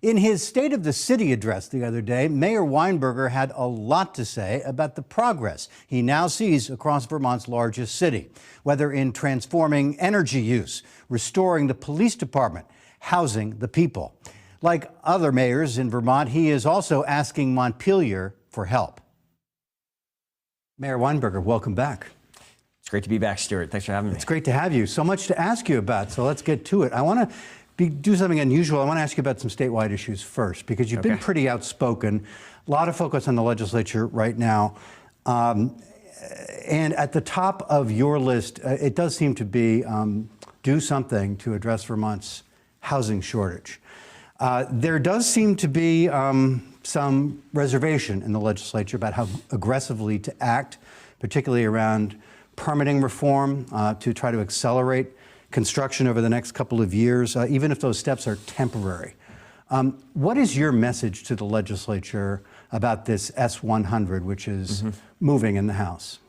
In his State of the City address the other day, Mayor Weinberger had a lot to say about the progress he now sees across Vermont's largest city, whether in transforming energy use, restoring the police department, housing the people. Like other mayors in Vermont, he is also asking Montpelier for help. Mayor Weinberger, welcome back. It's great to be back, Stuart. Thanks for having me. It's great to have you. So much to ask you about, so let's get to it. I want to do something unusual. I want to ask you about some statewide issues first, because you've been pretty outspoken. A lot of focus on the legislature right now. And at the top of your list, it does seem to be do something to address Vermont's housing shortage. There does seem to be some reservation in the legislature about how aggressively to act, particularly around permitting reform to try to accelerate construction over the next couple of years, even if those steps are temporary. What is your message to the legislature about this S-100, which is moving in the House?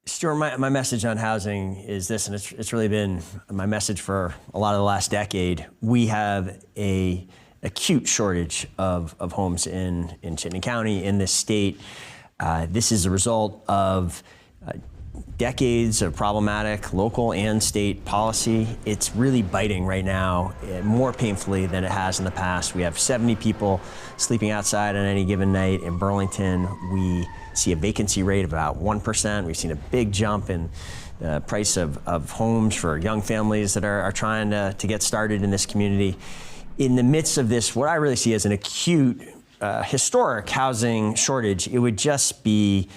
Stuart, my message on housing is this, and it's really been my message for a lot of the last decade. We have a acute shortage of homes in Chittenden County, in this state. This is a result of decades of problematic local and state policy. It's really biting right now, more painfully than it has in the past. We have 70 people sleeping outside on any given night in Burlington. We see a vacancy rate of about 1%. We've seen a big jump in the price of homes for young families that are trying to get started in this community. In the midst of this, what I really see as an acute, historic housing shortage, it would just be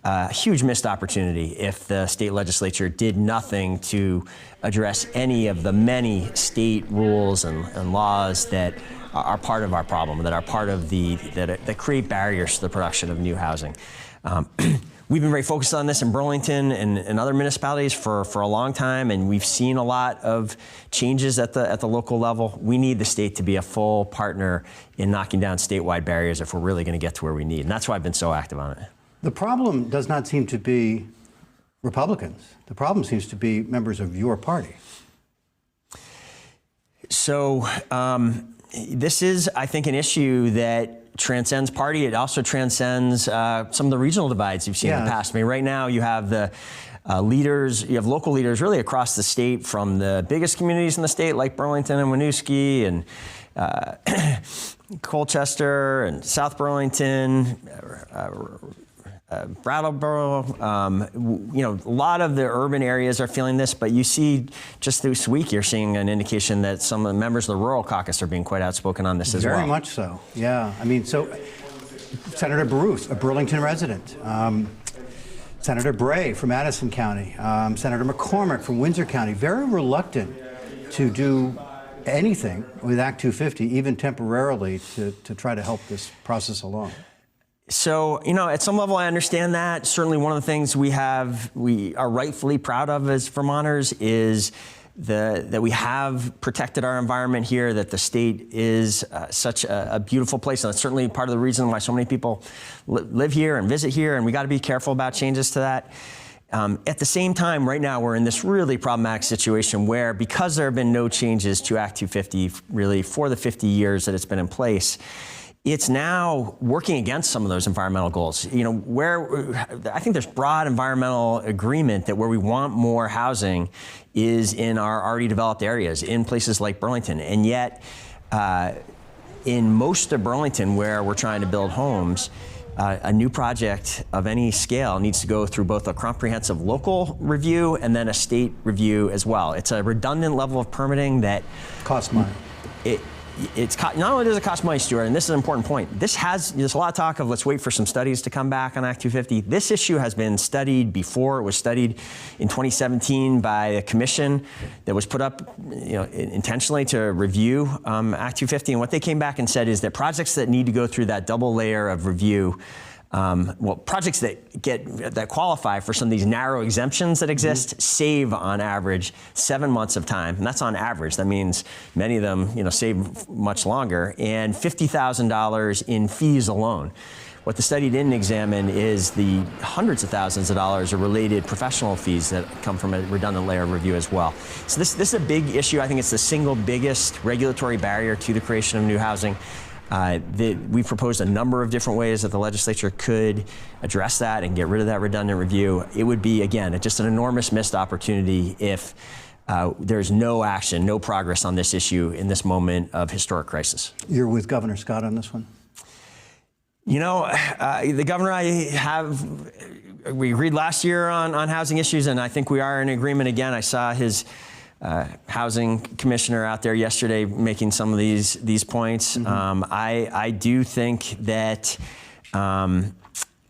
a huge missed opportunity if the state legislature did nothing to address any of the many state rules and laws that are part of our problem, that are part of that create barriers to the production of new housing. We've been very focused on this in Burlington and other municipalities for a long time, and we've seen a lot of changes at the local level. We need the state to be a full partner in knocking down statewide barriers if we're really going to get to where we need, and that's why I've been so active on it. The problem does not seem to be Republicans. The problem seems to be members of your party. So this is, I think, an issue that transcends party. It also transcends some of the regional divides you've seen in the past. I mean, right now you have the leaders, you have local leaders really across the state, from the biggest communities in the state like Burlington and Winooski and Colchester and South Burlington, Brattleboro, a lot of the urban areas are feeling this, but you see just this week, you're seeing an indication that some of the members of the rural caucus are being quite outspoken on this as well. Very much so, yeah. I mean, so Senator Bruce, a Burlington resident, Senator Bray from Madison County, Senator McCormick from Windsor County, very reluctant to do anything with Act 250, even temporarily, to try to help this process along. So, at some level, I understand that. Certainly one of the things we are rightfully proud of as Vermonters is that we have protected our environment here, that the state is such a beautiful place. And that's certainly part of the reason why so many people live here and visit here, and we got to be careful about changes to that. At the same time, right now, we're in this really problematic situation where, because there have been no changes to Act 250 really for the 50 years that it's been in place, it's now working against some of those environmental goals. Where I think there's broad environmental agreement that where we want more housing is in our already developed areas, in places like Burlington. And yet, in most of Burlington, where we're trying to build homes, a new project of any scale needs to go through both a comprehensive local review and then a state review as well. It's a redundant level of permitting that costs money. Not only does it cost money, Stuart, and this is an important point, there's a lot of talk of let's wait for some studies to come back on Act 250. This issue has been studied before. It was studied in 2017 by a commission that was put up intentionally to review Act 250. And what they came back and said is that projects that need to go through that double layer of review, projects that qualify for some of these narrow exemptions that exist, save on average 7 months of time, and that's on average. That means many of them, save much longer, and $50,000 in fees alone. What the study didn't examine is the hundreds of thousands of dollars of related professional fees that come from a redundant layer of review as well. So this is a big issue. I think it's the single biggest regulatory barrier to the creation of new housing. We proposed a number of different ways that the legislature could address that and get rid of that redundant review. It would be, again, just an enormous missed opportunity if there's no action, no progress on this issue in this moment of historic crisis. You're with Governor Scott on this one? You know, the governor we agreed last year on housing issues, and I think we are in agreement again. I saw his housing commissioner out there yesterday making some of these points. Mm-hmm. I do think that,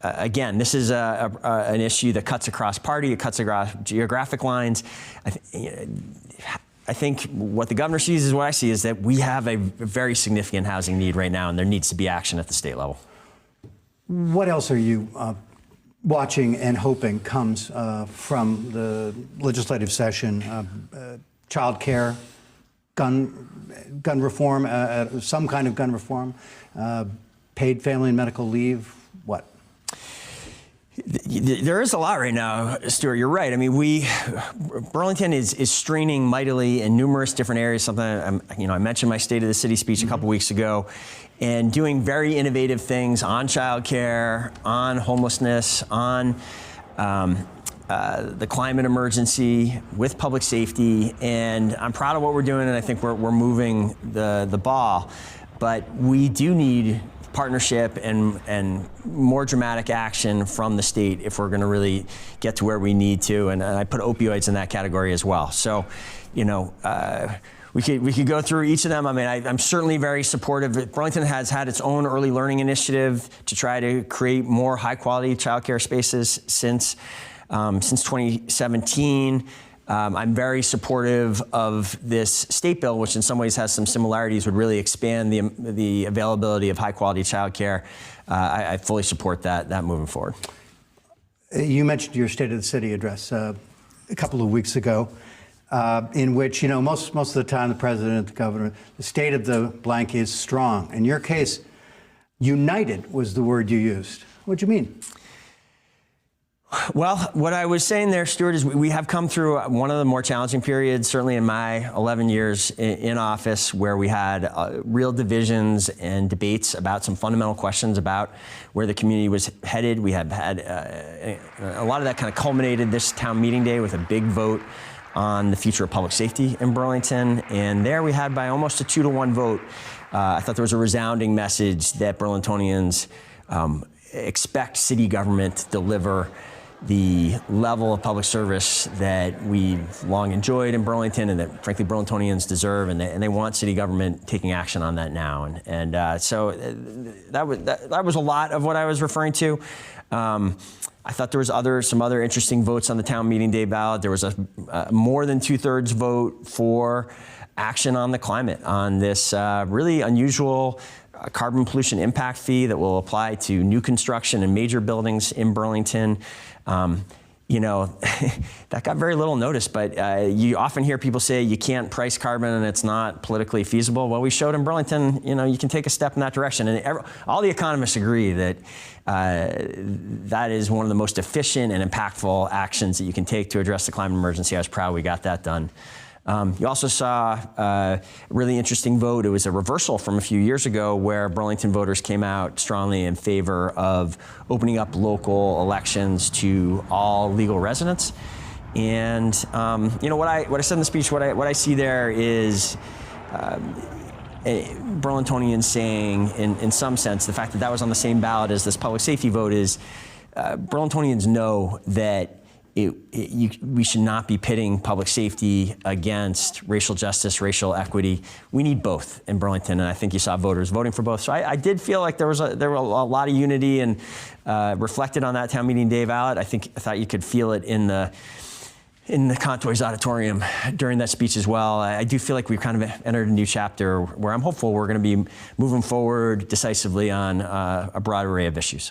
again, this is an issue that cuts across party, it cuts across geographic lines. I think what the governor sees is what I see, is that we have a very significant housing need right now, and there needs to be action at the state level. What else are you watching and hoping comes from the legislative session? Child care, gun reform, some kind of gun reform, paid family and medical leave, what? There is a lot right now, Stuart. You're right. I mean, Burlington is straining mightily in numerous different areas. Something I mentioned my State of the City speech a couple weeks ago, and doing very innovative things on childcare, on homelessness, on the climate emergency, with public safety. And I'm proud of what we're doing, and I think we're moving the ball. But we do need partnership and more dramatic action from the state if we're going to really get to where we need to. And I put opioids in that category as well. So, you know, we could go through each of them. I mean, I'm certainly very supportive. Burlington has had its own early learning initiative to try to create more high quality childcare spaces since 2017. I'm very supportive of this state bill, which in some ways has some similarities, would really expand the availability of high quality childcare. I fully support that moving forward. You mentioned your State of the City address a couple of weeks ago, in which, you know, most of the time the president, the governor, the state of the blank is strong. In your case, united was the word you used. What do you mean? Well, what I was saying there, Stuart, is we have come through one of the more challenging periods, certainly in my 11 years in office, where we had real divisions and debates about some fundamental questions about where the community was headed. We have had a lot of that kind of culminated this town meeting day with a big vote on the future of public safety in Burlington. And there we had, by almost a 2-to-1 vote, I thought there was a resounding message that Burlingtonians expect city government to deliver the level of public service that we've long enjoyed in Burlington, and that frankly Burlingtonians deserve, and they want city government taking action on that now. So that was a lot of what I was referring to. I thought there was some other interesting votes on the town meeting day ballot. There was a more than 2/3 vote for action on the climate, on this really unusual carbon pollution impact fee that will apply to new construction and major buildings in Burlington. You know, that got very little notice, but you often hear people say you can't price carbon and it's not politically feasible. Well, we showed in Burlington, you know, you can take a step in that direction. And all the economists agree that that is one of the most efficient and impactful actions that you can take to address the climate emergency. I was proud we got that done. You also saw a really interesting vote. It was a reversal from a few years ago, where Burlington voters came out strongly in favor of opening up local elections to all legal residents. And you know, what I said in the speech, what I see there is Burlingtonians saying, in some sense, the fact that was on the same ballot as this public safety vote is Burlingtonians know that we should not be pitting public safety against racial justice, racial equity. We need both in Burlington, and I think you saw voters voting for both. So I did feel like there were a lot of unity, and reflected on that town meeting day ballot. I thought you could feel it in the Contoys Auditorium during that speech as well. I do feel like we've kind of entered a new chapter where I'm hopeful we're going to be moving forward decisively on a broad array of issues.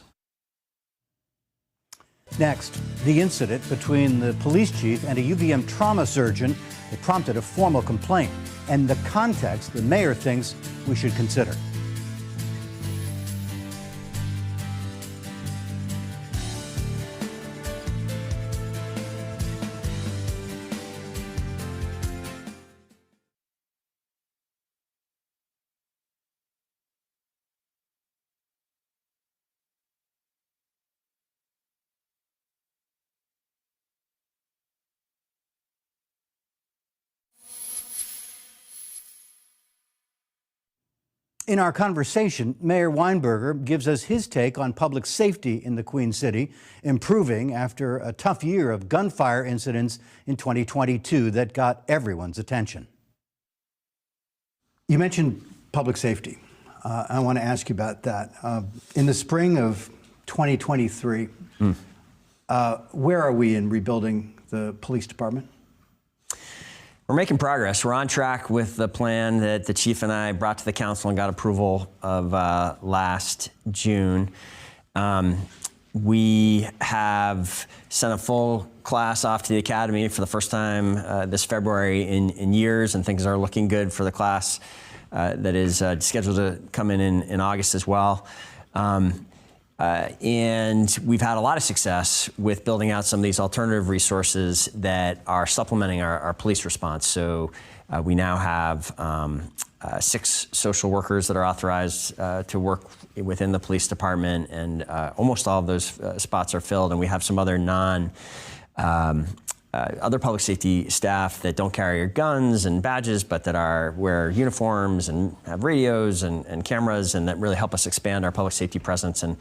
Next, the incident between the police chief and a UVM trauma surgeon that prompted a formal complaint, and the context the mayor thinks we should consider. In our conversation, Mayor Weinberger gives us his take on public safety in the Queen City, improving after a tough year of gunfire incidents in 2022 that got everyone's attention. You mentioned public safety. I want to ask you about that. In the spring of 2023, where are we in rebuilding the police department? We're making progress. We're on track with the plan that the chief and I brought to the council and got approval of last June. We have sent a full class off to the academy for the first time this February in years, and things are looking good for the class that is scheduled to come in August as well. And we've had a lot of success with building out some of these alternative resources that are supplementing our police response. So we now have 6 social workers that are authorized to work within the police department, and almost all of those spots are filled. And we have some other other public safety staff that don't carry guns and badges, but that wear uniforms and have radios and cameras, and that really help us expand our public safety presence. And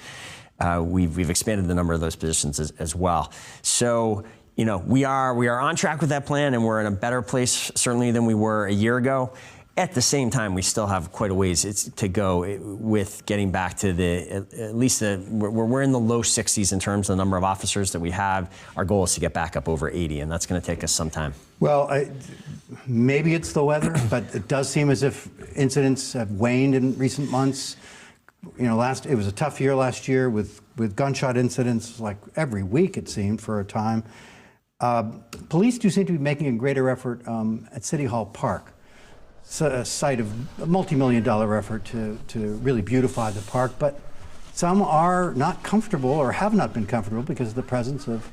we've expanded the number of those positions as well. So, you know, we are on track with that plan, and we're in a better place certainly than we were a year ago. At the same time, we still have quite a ways to go with getting back to we're in the low 60s in terms of the number of officers that we have. Our goal is to get back up over 80, and that's going to take us some time. Well, maybe it's the weather, but it does seem as if incidents have waned in recent months. You know, it was a tough year last year with gunshot incidents like every week, it seemed, for a time. Police do seem to be making a greater effort at City Hall Park. It's a site of a multi-million-dollar effort to really beautify the park, but some are not comfortable or have not been comfortable because of the presence of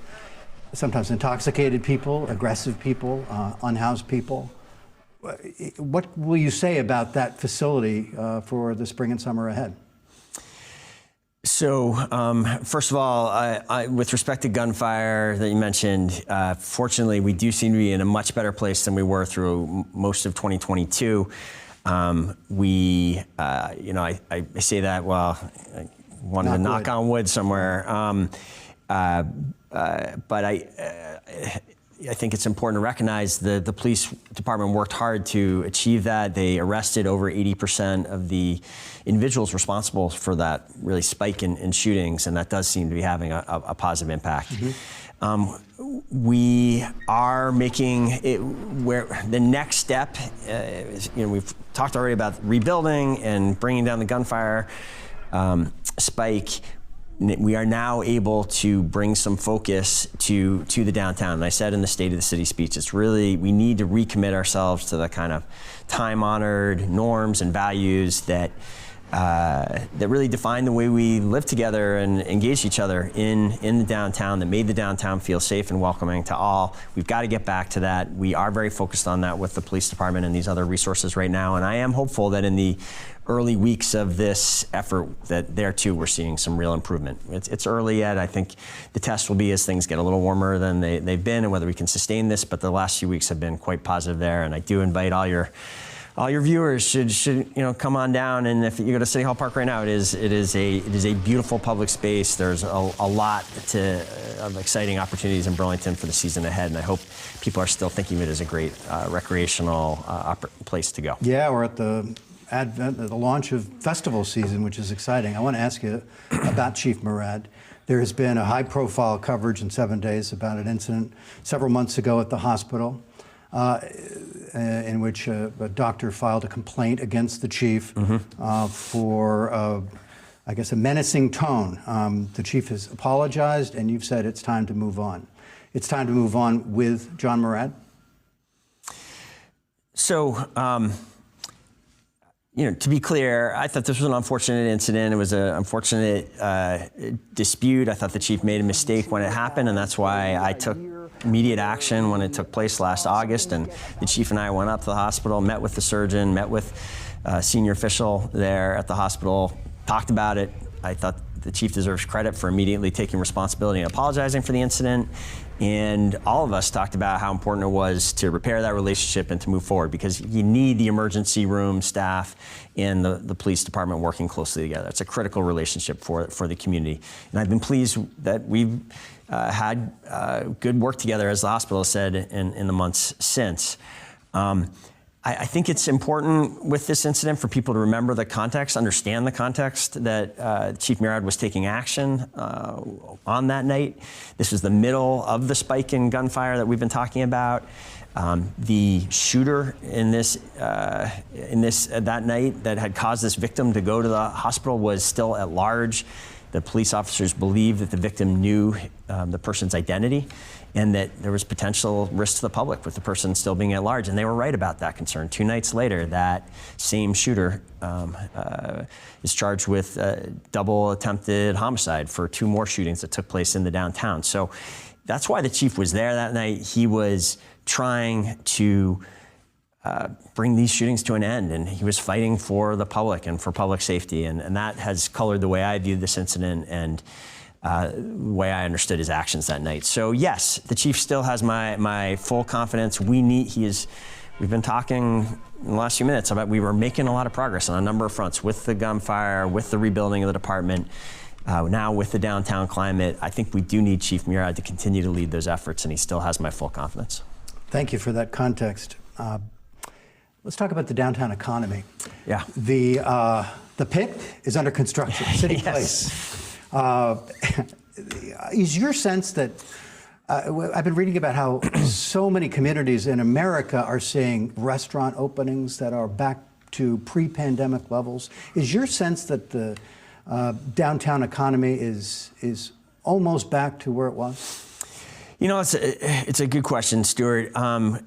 sometimes intoxicated people, aggressive people, unhoused people. What will you say about that facility for the spring and summer ahead? So, first of all, with respect to gunfire that you mentioned, fortunately, we do seem to be in a much better place than we were through most of 2022. I say that while I wanted to knock on wood somewhere. But I think it's important to recognize the police department worked hard to achieve that. They arrested over 80% of the individuals responsible for that really spike in shootings, and that does seem to be having a positive impact. Mm-hmm. We are making it where the next step is, we've talked already about rebuilding and bringing down the gunfire spike. We are now able to bring some focus to the downtown. And I said in the State of the City speech, it's really, we need to recommit ourselves to the kind of time-honored norms and values that really define the way we live together and engage each other in the downtown, that made the downtown feel safe and welcoming to all. We've got to get back to that. We are very focused on that with the police department and these other resources right now. And I am hopeful that in the early weeks of this effort that there too we're seeing some real improvement. It's early yet. I think the test will be as things get a little warmer than they've been and whether we can sustain this, but the last few weeks have been quite positive there. And I do invite all your viewers should come on down, and if you go to City Hall Park right now, it is a beautiful public space. There's a lot of exciting opportunities in Burlington for the season ahead, and I hope people are still thinking of it as a great recreational place to go. Yeah, we're at the launch of festival season, which is exciting. I want to ask you about Chief Murad. There has been a high-profile coverage in 7 days about an incident several months ago at the hospital. In which a doctor filed a complaint against the chief for, I guess, a menacing tone. The chief has apologized, and you've said it's time to move on. It's time to move on with John Murad? So, to be clear, I thought this was an unfortunate incident. It was an unfortunate dispute. I thought the chief made a mistake when it happened, and that's why I took immediate action when it took place last August. And the chief and I went up to the hospital, met with the surgeon, met with a senior official there at the hospital, talked about it. I thought the chief deserves credit for immediately taking responsibility and apologizing for the incident. And all of us talked about how important it was to repair that relationship and to move forward, because you need the emergency room staff and the police department working closely together. It's a critical relationship for the community. And I've been pleased that we've had good work together, as the hospital said, in the months since. I think it's important with this incident for people to remember the context, understand the context that Chief Murad was taking action on that night. This was the middle of the spike in gunfire that we've been talking about. The shooter in this that night that had caused this victim to go to the hospital was still at large. The police officers believed that the victim knew the person's identity and that there was potential risk to the public with the person still being at large. And they were right about that concern. 2 nights later, that same shooter is charged with double attempted homicide for 2 more shootings that took place in the downtown. So that's why the chief was there that night. He was trying to bring these shootings to an end, and he was fighting for the public and for public safety, and that has colored the way I viewed this incident and the way I understood his actions that night. So yes, the chief still has my full confidence. We've been talking in the last few minutes about we were making a lot of progress on a number of fronts with the gunfire, with the rebuilding of the department, now with the downtown climate. I think we do need Chief Murad to continue to lead those efforts, and he still has my full confidence. Thank you for that context. Let's talk about the downtown economy. Yeah. The pit is under construction, City Yes. Place. Is your sense that, I've been reading about how so many communities in America are seeing restaurant openings that are back to pre-pandemic levels. Is your sense that the downtown economy is almost back to where it was? You know, it's a good question, Stuart.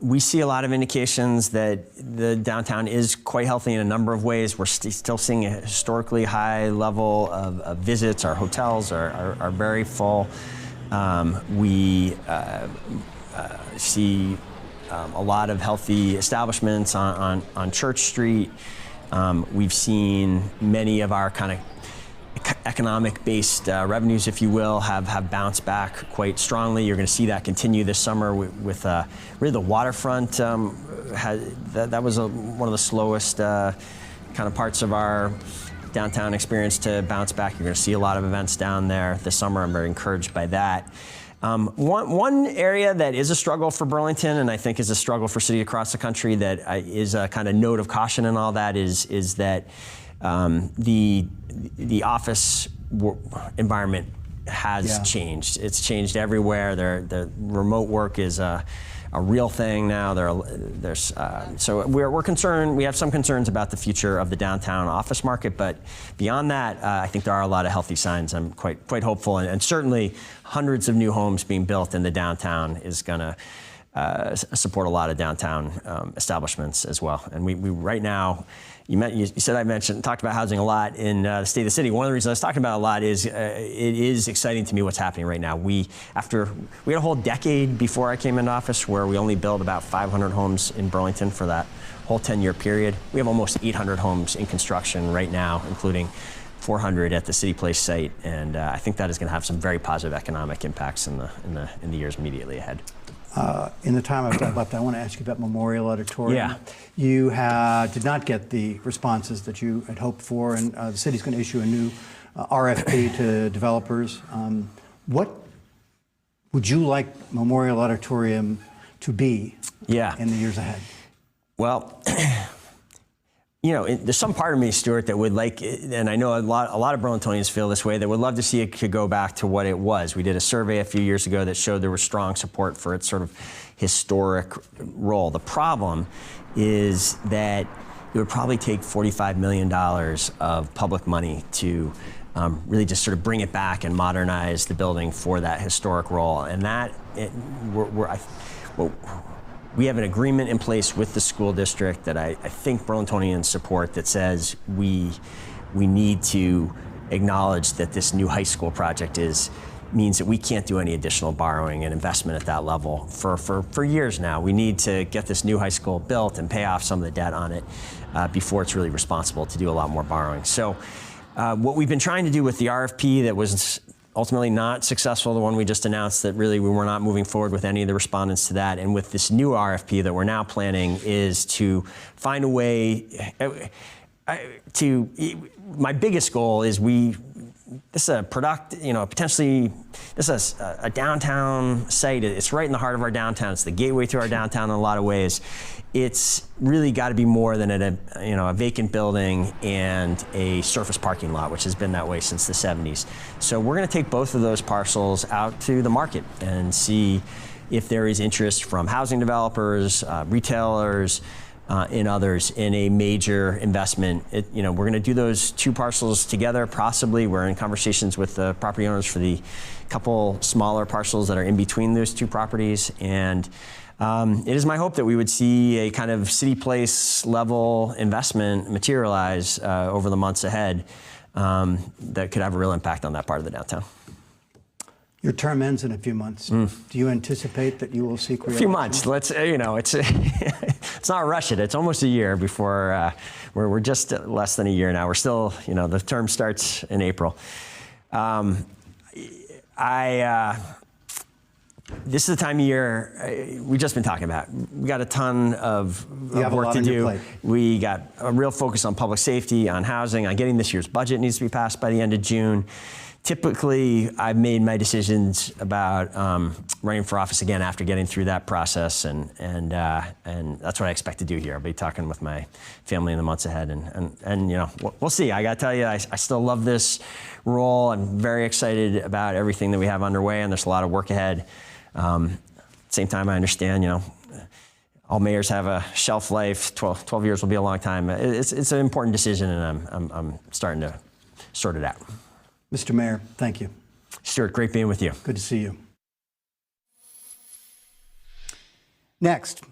We see a lot of indications that the downtown is quite healthy in a number of ways. We're still seeing a historically high level of visits. Our hotels are very full. We see a lot of healthy establishments on Church Street. We've seen many of our kind of economic-based revenues, if you will, have bounced back quite strongly. You're going to see that continue this summer with really the waterfront. That was one of the slowest kind of parts of our downtown experience to bounce back. You're going to see a lot of events down there this summer. I'm very encouraged by that. One area that is a struggle for Burlington, and I think is a struggle for cities across the country, that is a kind of note of caution in all that is that the office environment has changed. It's changed everywhere. The remote work is a real thing now. So we're concerned. We have some concerns about the future of the downtown office market, but beyond that, I think there are a lot of healthy signs. I'm quite hopeful, and certainly hundreds of new homes being built in the downtown is going to support a lot of downtown establishments as well. And we right now, you said talked about housing a lot in the state of the city. One of the reasons I was talking about it a lot is it is exciting to me what's happening right now. We had a whole decade before I came into office where we only built about 500 homes in Burlington for that whole 10-year period. We have almost 800 homes in construction right now, including 400 at the City Place site, and I think that is going to have some very positive economic impacts in the years immediately ahead. In the time I've got left, I want to ask you about Memorial Auditorium. Yeah. You did not get the responses that you had hoped for, and the city's going to issue a new RFP to developers. What would you like Memorial Auditorium to be in the years ahead? Well, you know, there's some part of me, Stuart, that would like, and I know a lot of Burlingtonians feel this way, that would love to see it could go back to what it was. We did a survey a few years ago that showed there was strong support for its sort of historic role. The problem is that it would probably take $45 million of public money to really just sort of bring it back and modernize the building for that historic role. And we have an agreement in place with the school district that I think Burlingtonians support that says we need to acknowledge that this new high school project means that we can't do any additional borrowing and investment at that level for years now. We need to get this new high school built and pay off some of the debt on it before it's really responsible to do a lot more borrowing. So What we've been trying to do with the RFP that was ultimately not successful, the one we just announced, that really we were not moving forward with any of the respondents to that, and with this new RFP that we're now planning, is to find a way my biggest goal is this is a potentially, this is a downtown site. It's right in the heart of our downtown. It's the gateway to our downtown in a lot of ways. It's really got to be more than a vacant building and a surface parking lot, which has been that way since the 70s. So we're going to take both of those parcels out to the market and see if there is interest from housing developers, retailers, and others in a major investment. We're going to do those two parcels together, possibly. We're in conversations with the property owners for the couple smaller parcels that are in between those two properties. And it is my hope that we would see a kind of City Place level investment materialize over the months ahead that could have a real impact on that part of the downtown. Your term ends in a few months. Do you anticipate that you will seek re-election? A few months. Let's, it's not rush it. It's almost a year before, we're just less than a year now. We're still, the term starts in April. This is the time of year we've just been talking about. We got a ton of work to do. We got a real focus on public safety, on housing, on getting this year's budget needs to be passed by the end of June. Typically, I've made my decisions about running for office again after getting through that process, and that's what I expect to do here. I'll be talking with my family in the months ahead, and we'll see. I got to tell you, I still love this role. I'm very excited about everything that we have underway, and there's a lot of work ahead. At the same time, I understand, all mayors have a shelf life. 12 years will be a long time. It's an important decision, and I'm starting to sort it out. Mr. Mayor, thank you. Stuart, great being with you. Good to see you. Next,